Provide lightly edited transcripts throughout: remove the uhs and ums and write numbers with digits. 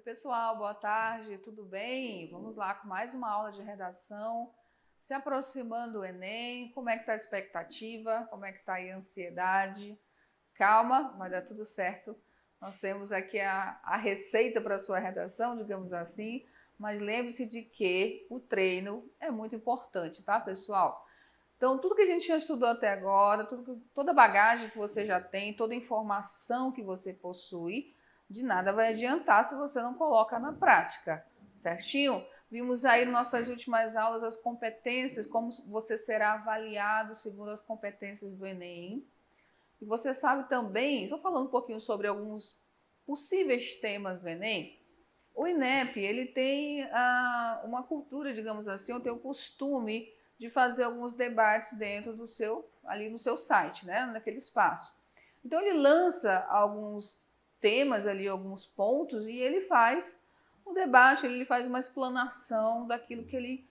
pessoal, boa tarde, tudo bem? Vamos lá com mais uma aula de redação, se aproximando do Enem. Como é que está a expectativa? Como é que está aí a ansiedade? Calma, vai dar tudo certo. Nós temos aqui a receita para a sua redação, digamos assim, mas lembre-se de que o treino é muito importante, tá, pessoal? Então, tudo que a gente já estudou até agora, toda a bagagem que você já tem, toda a informação que você possui, de nada vai adiantar se você não coloca na prática, certinho? Vimos aí nas nossas últimas aulas as competências, como você será avaliado segundo as competências do Enem. E você sabe também, estou falando um pouquinho sobre alguns possíveis temas do Enem. O INEP, ele tem uma cultura, digamos assim, ou tem o costume de fazer alguns debates dentro do seu, ali no seu site, né, naquele espaço. Então ele lança alguns temas ali, alguns pontos, e ele faz um debate, ele faz uma explanação daquilo que ele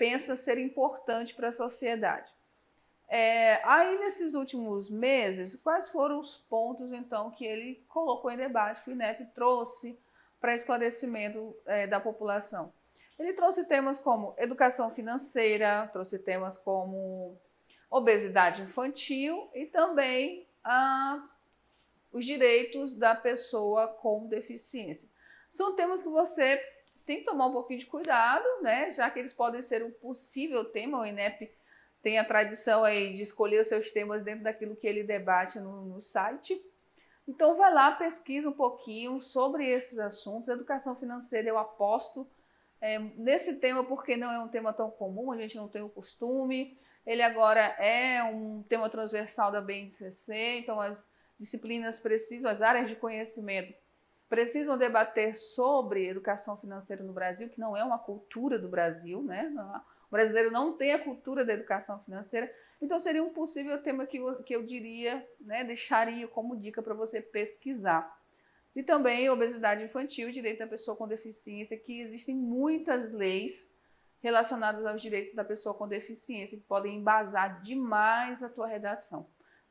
pensa ser importante para a sociedade. Aí nesses últimos meses, quais foram os pontos então que ele colocou em debate, que o INEP trouxe para esclarecimento da população? Ele trouxe temas como educação financeira, trouxe temas como obesidade infantil e também os direitos da pessoa com deficiência. São temas que você tem que tomar um pouquinho de cuidado, né? Já que eles podem ser um possível tema. O INEP tem a tradição aí de escolher os seus temas dentro daquilo que ele debate no site. Então vai lá, pesquisa um pouquinho sobre esses assuntos. A educação financeira eu aposto nesse tema porque não é um tema tão comum, a gente não tem o costume. Ele agora é um tema transversal da BNCC, então as disciplinas precisam, as áreas de conhecimento precisam debater sobre educação financeira no Brasil, que não é uma cultura do Brasil, né? O brasileiro não tem a cultura da educação financeira, então seria um possível tema que eu diria, né, deixaria como dica para você pesquisar. E também obesidade infantil, direito da pessoa com deficiência, que existem muitas leis relacionadas aos direitos da pessoa com deficiência, que podem embasar demais a tua redação.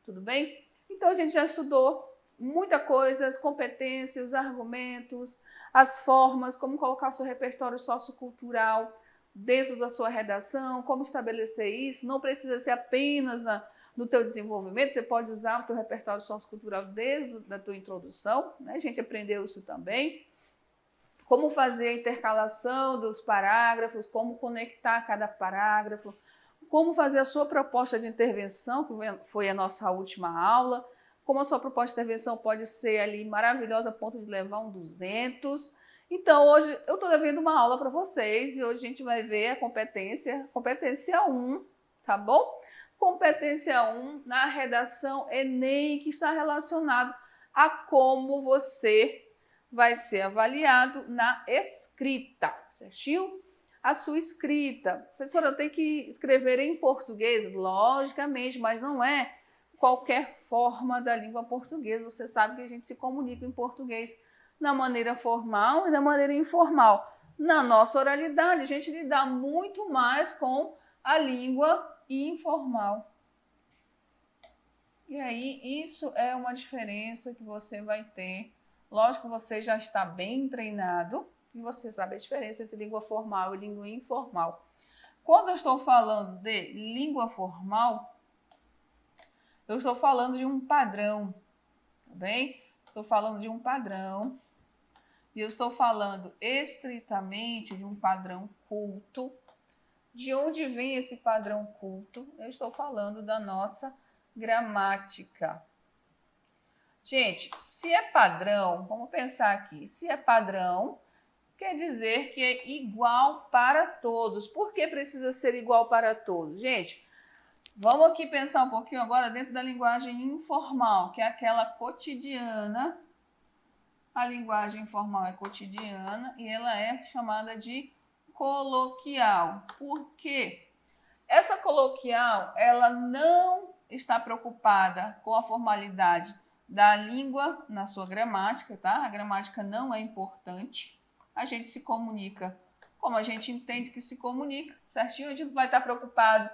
Tudo bem? Então a gente já estudou muita coisa, as competências, os argumentos, as formas, como colocar o seu repertório sociocultural dentro da sua redação, como estabelecer isso. Não precisa ser apenas no teu desenvolvimento, você pode usar o teu repertório sociocultural desde a tua introdução, né? A gente aprendeu isso também. Como fazer a intercalação dos parágrafos, como conectar cada parágrafo, como fazer a sua proposta de intervenção, que foi a nossa última aula, como a sua proposta de intervenção pode ser ali maravilhosa a ponto de levar um 200. Então, hoje eu estou devendo uma aula para vocês e hoje a gente vai ver a competência 1, tá bom? Competência 1 na redação Enem, que está relacionado a como você vai ser avaliado na escrita, certinho? A sua escrita. Professora, eu tenho que escrever em português? Logicamente, mas não é qualquer forma da língua portuguesa. Você sabe que a gente se comunica em português na maneira formal e da maneira informal. Na nossa oralidade, a gente lida muito mais com a língua informal. E aí, isso é uma diferença que você vai ter. Lógico que você já está bem treinado e você sabe a diferença entre língua formal e língua informal. Quando eu estou falando de língua formal, eu estou falando de um padrão, tá bem? Estou falando de um padrão e eu estou falando estritamente de um padrão culto. De onde vem esse padrão culto? Eu estou falando da nossa gramática. Gente, se é padrão, vamos pensar aqui, se é padrão, quer dizer que é igual para todos. Por que precisa ser igual para todos? Gente, vamos aqui pensar um pouquinho agora dentro da linguagem informal, que é aquela cotidiana. A linguagem informal é cotidiana e ela é chamada de coloquial. Por quê? Essa coloquial, ela não está preocupada com a formalidade da língua na sua gramática, tá? A gramática não é importante. A gente se comunica como a gente entende que se comunica, certinho? A gente não vai estar preocupado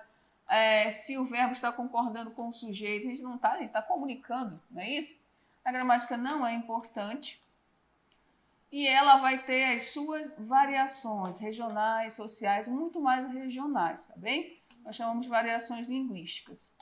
se o verbo está concordando com o sujeito. A gente não está, a gente está comunicando, não é isso? A gramática não é importante. e ela vai ter as suas variações regionais, sociais, muito mais regionais, tá bem? Nós chamamos de variações linguísticas.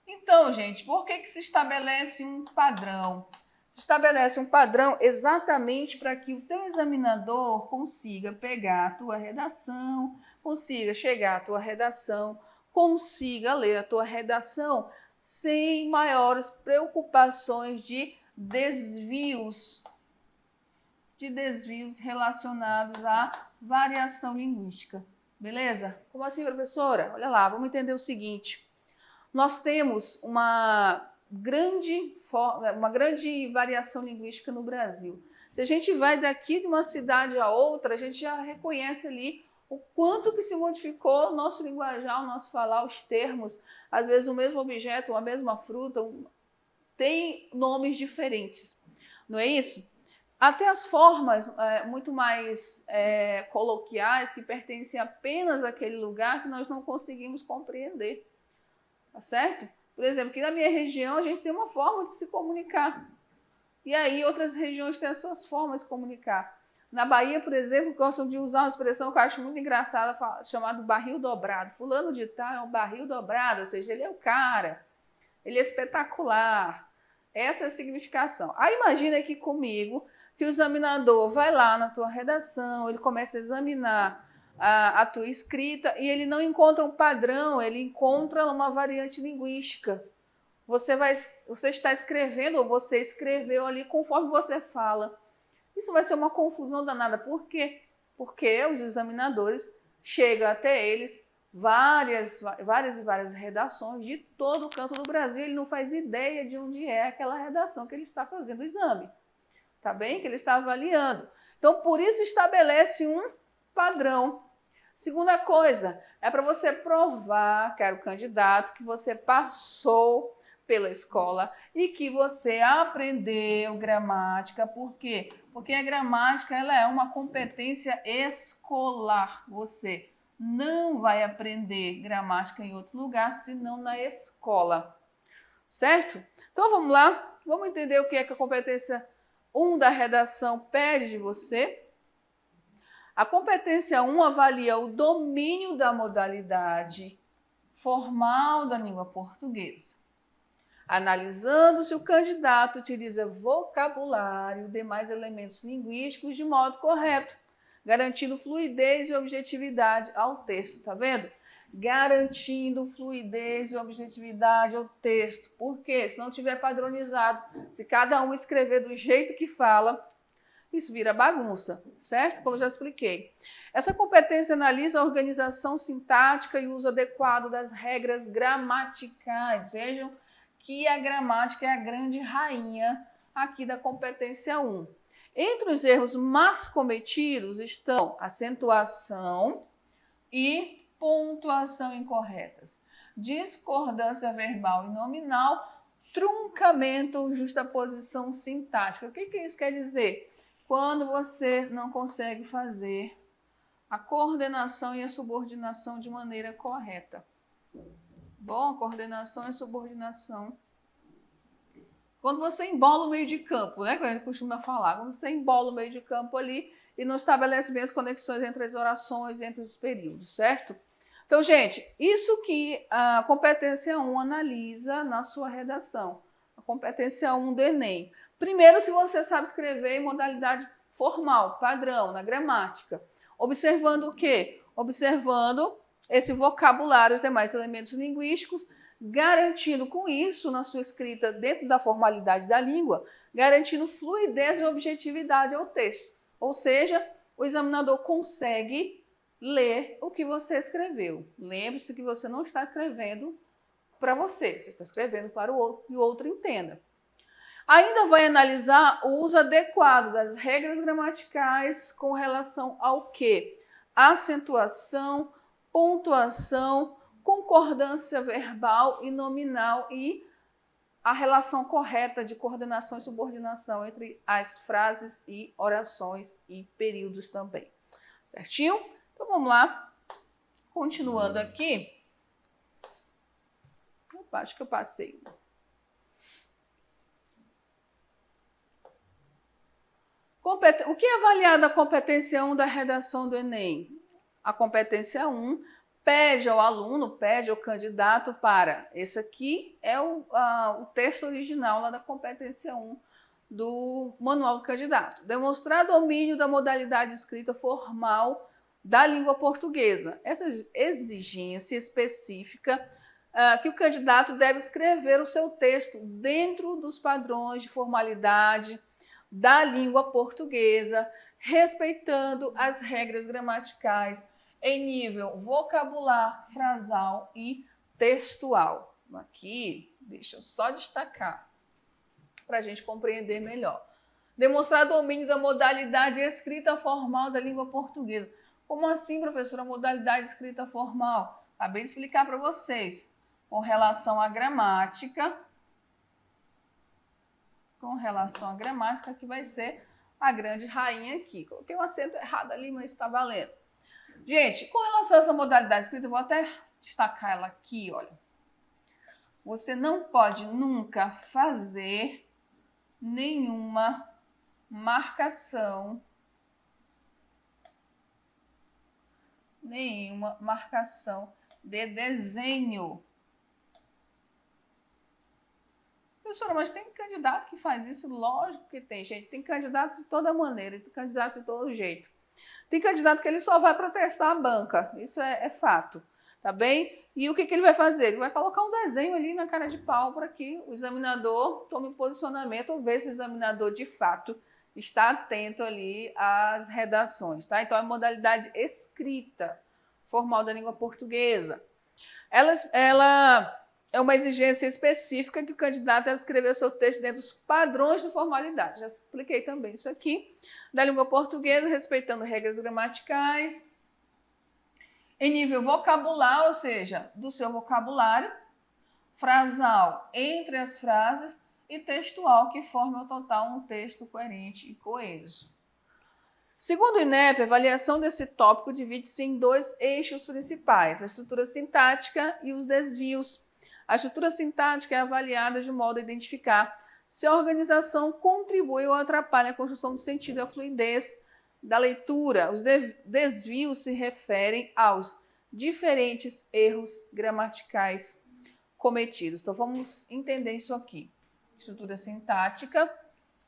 Então, gente, por que se estabelece um padrão? Se estabelece um padrão exatamente para que o teu examinador consiga pegar a tua redação, consiga chegar à tua redação, consiga ler a tua redação sem maiores preocupações de desvios relacionados à variação linguística. Beleza? Como assim, professora? Olha lá, vamos entender o seguinte. Nós temos uma grande variação linguística no Brasil. Se a gente vai daqui de uma cidade a outra, a gente já reconhece ali o quanto que se modificou o nosso linguajar, o nosso falar, os termos. Às vezes o mesmo objeto, uma mesma fruta, tem nomes diferentes. Não é isso? Até as formas muito mais coloquiais, que pertencem apenas àquele lugar, que nós não conseguimos compreender. Tá certo? Por exemplo, aqui na minha região a gente tem uma forma de se comunicar. E aí outras regiões têm as suas formas de comunicar. Na Bahia, por exemplo, gostam de usar uma expressão que eu acho muito engraçada, chamada barril dobrado. Fulano de tal é um barril dobrado, ou seja, ele é o cara, ele é espetacular. Essa é a significação. Aí imagina aqui comigo que o examinador vai lá na tua redação, ele começa a examinar a tua escrita e ele não encontra um padrão, ele encontra uma variante linguística. Você está escrevendo ou você escreveu ali conforme você fala. Isso vai ser uma confusão danada. Por quê? Porque os examinadores chegam até eles várias redações de todo o canto do Brasil. Ele não faz ideia de onde é aquela redação que ele está fazendo o exame. Tá bem? Que ele está avaliando. Então, por isso estabelece um padrão. Segunda coisa, é para você provar, caro candidato, que você passou pela escola e que você aprendeu gramática. Por quê? Porque a gramática ela é uma competência escolar. Você não vai aprender gramática em outro lugar, senão na escola. Certo? Então vamos lá, vamos entender o que é que a competência 1 da redação pede de você. A competência 1 avalia o domínio da modalidade formal da língua portuguesa, analisando se o candidato utiliza vocabulário e demais elementos linguísticos de modo correto, garantindo fluidez e objetividade ao texto. Tá vendo? Garantindo fluidez e objetividade ao texto. Por quê? Se não tiver padronizado, se cada um escrever do jeito que fala, isso vira bagunça, certo? Como eu já expliquei. Essa competência analisa a organização sintática e o uso adequado das regras gramaticais. Vejam que a gramática é a grande rainha aqui da competência 1. Entre os erros mais cometidos estão acentuação e pontuação incorretas, discordância verbal e nominal, truncamento ou justaposição sintática. O que isso quer dizer? Quando você não consegue fazer a coordenação e a subordinação de maneira correta. Bom, a coordenação e a subordinação. Quando você embola o meio de campo, né? Que a gente costuma falar. Quando você embola o meio de campo ali e não estabelece bem as conexões entre as orações, entre os períodos, certo? Então, gente, isso que a competência 1 analisa na sua redação. A competência 1 do Enem. Primeiro, se você sabe escrever em modalidade formal, padrão, na gramática. Observando o quê? Observando esse vocabulário, os demais elementos linguísticos, garantindo com isso, na sua escrita dentro da formalidade da língua, garantindo fluidez e objetividade ao texto. Ou seja, o examinador consegue ler o que você escreveu. Lembre-se que você não está escrevendo para você está escrevendo para o outro e o outro entenda. Ainda vai analisar o uso adequado das regras gramaticais com relação ao quê? Acentuação, pontuação, concordância verbal e nominal e a relação correta de coordenação e subordinação entre as frases e orações e períodos também. Certinho? Então vamos lá. Continuando aqui. Opa, acho que eu passei. O que é avaliado a competência 1 da redação do Enem? A competência 1 pede ao aluno, pede ao candidato para... Esse aqui é o texto original lá da competência 1 do manual do candidato. Demonstrar domínio da modalidade escrita formal da língua portuguesa. Essa exigência específica que o candidato deve escrever o seu texto dentro dos padrões de formalidade da língua portuguesa, respeitando as regras gramaticais em nível vocabular, frasal e textual. Aqui, deixa eu só destacar para a gente compreender melhor. Demonstrar domínio da modalidade escrita formal da língua portuguesa. Como assim, professora, modalidade escrita formal? Acabei de explicar para vocês. Com relação à gramática, que vai ser a grande rainha aqui. Coloquei um acento errado ali, mas está valendo. Gente, com relação a essa modalidade escrita, eu vou até destacar ela aqui, olha. Você não pode nunca fazer nenhuma marcação de desenho. Professora, mas tem candidato que faz isso? Lógico que tem, gente. Tem candidato de toda maneira, tem candidato de todo jeito. Tem candidato que ele só vai para testar a banca, isso é fato, tá bem? E o que ele vai fazer? Ele vai colocar um desenho ali na cara de pau para que o examinador tome posicionamento ou ver se o examinador de fato está atento ali às redações, tá? Então, é a modalidade escrita formal da língua portuguesa. Ela é uma exigência específica que o candidato deve escrever o seu texto dentro dos padrões de formalidade. Já expliquei também isso aqui. Da língua portuguesa, respeitando regras gramaticais. Em nível vocabular, ou seja, do seu vocabulário. Frasal, entre as frases. E textual, que forma ao total um texto coerente e coeso. Segundo o INEP, a avaliação desse tópico divide-se em dois eixos principais, a estrutura sintática e os desvios. A estrutura sintática é avaliada de modo a identificar se a organização contribui ou atrapalha a construção do sentido e a fluidez da leitura. Os desvios se referem aos diferentes erros gramaticais cometidos. Então, vamos entender isso aqui. Estrutura sintática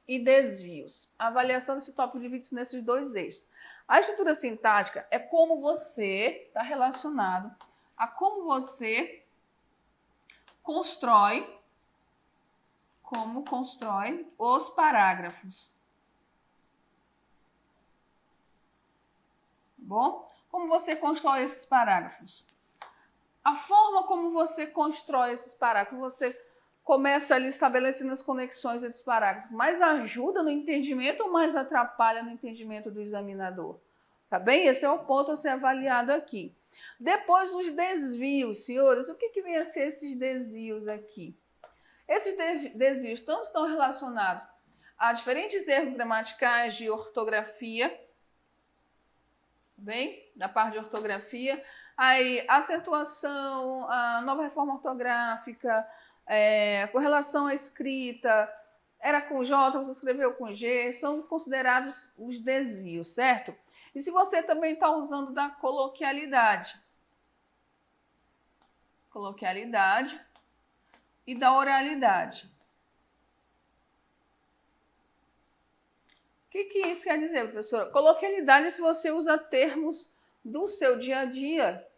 e desvios. A avaliação desse tópico divide-se nesses dois eixos. A estrutura sintática é como você está relacionado a como você constrói os parágrafos. Bom? Como você constrói esses parágrafos? A forma como você constrói esses parágrafos, você começa ali estabelecendo as conexões entre os parágrafos, mais ajuda no entendimento ou mais atrapalha no entendimento do examinador? Tá bem? Esse é o ponto a ser avaliado aqui. Depois, os desvios, senhores. O que vem a ser esses desvios aqui? Esses desvios tanto estão relacionados a diferentes erros gramaticais de ortografia, bem? Da parte de ortografia, aí acentuação, a nova reforma ortográfica, com relação à escrita, era com J, você escreveu com G, são considerados os desvios, certo? E se você também está usando da coloquialidade e da oralidade. O que isso quer dizer, professora? Coloquialidade é se você usa termos do seu dia a dia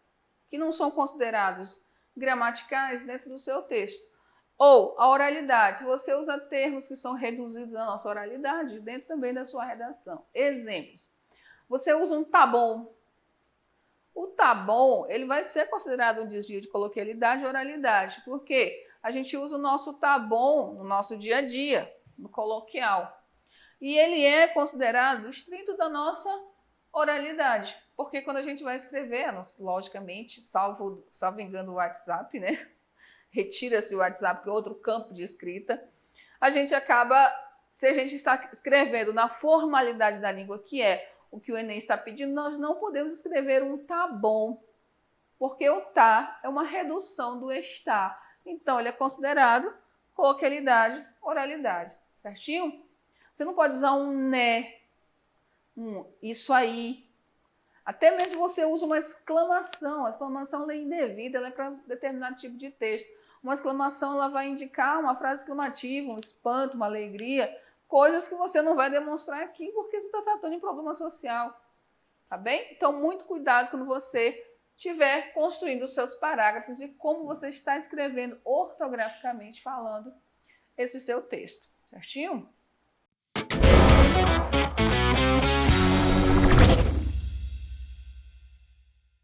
que não são considerados gramaticais dentro do seu texto. Ou a oralidade, se você usa termos que são reduzidos à nossa oralidade dentro também da sua redação. Exemplos. Você usa um tá bom. O tá bom, ele vai ser considerado um desvio de coloquialidade e oralidade. Por quê? A gente usa o nosso tá bom no nosso dia a dia, no coloquial. E ele é considerado estrito da nossa oralidade. Porque quando a gente vai escrever, logicamente, salvo engano o WhatsApp, né? Retira-se o WhatsApp, que é outro campo de escrita. A gente acaba, se a gente está escrevendo na formalidade da língua, que é o que o Enem está pedindo, nós não podemos escrever um tá bom, porque o tá é uma redução do está. Então, ele é considerado coloquialidade, oralidade, certinho? Você não pode usar um né, isso aí. Até mesmo você usa uma exclamação. A exclamação é indevida, ela é para determinado tipo de texto. Uma exclamação ela vai indicar uma frase exclamativa, um espanto, uma alegria, coisas que você não vai demonstrar aqui porque você está tratando de problema social. Tá bem? Então, muito cuidado quando você estiver construindo os seus parágrafos e como você está escrevendo ortograficamente falando esse seu texto. Certinho?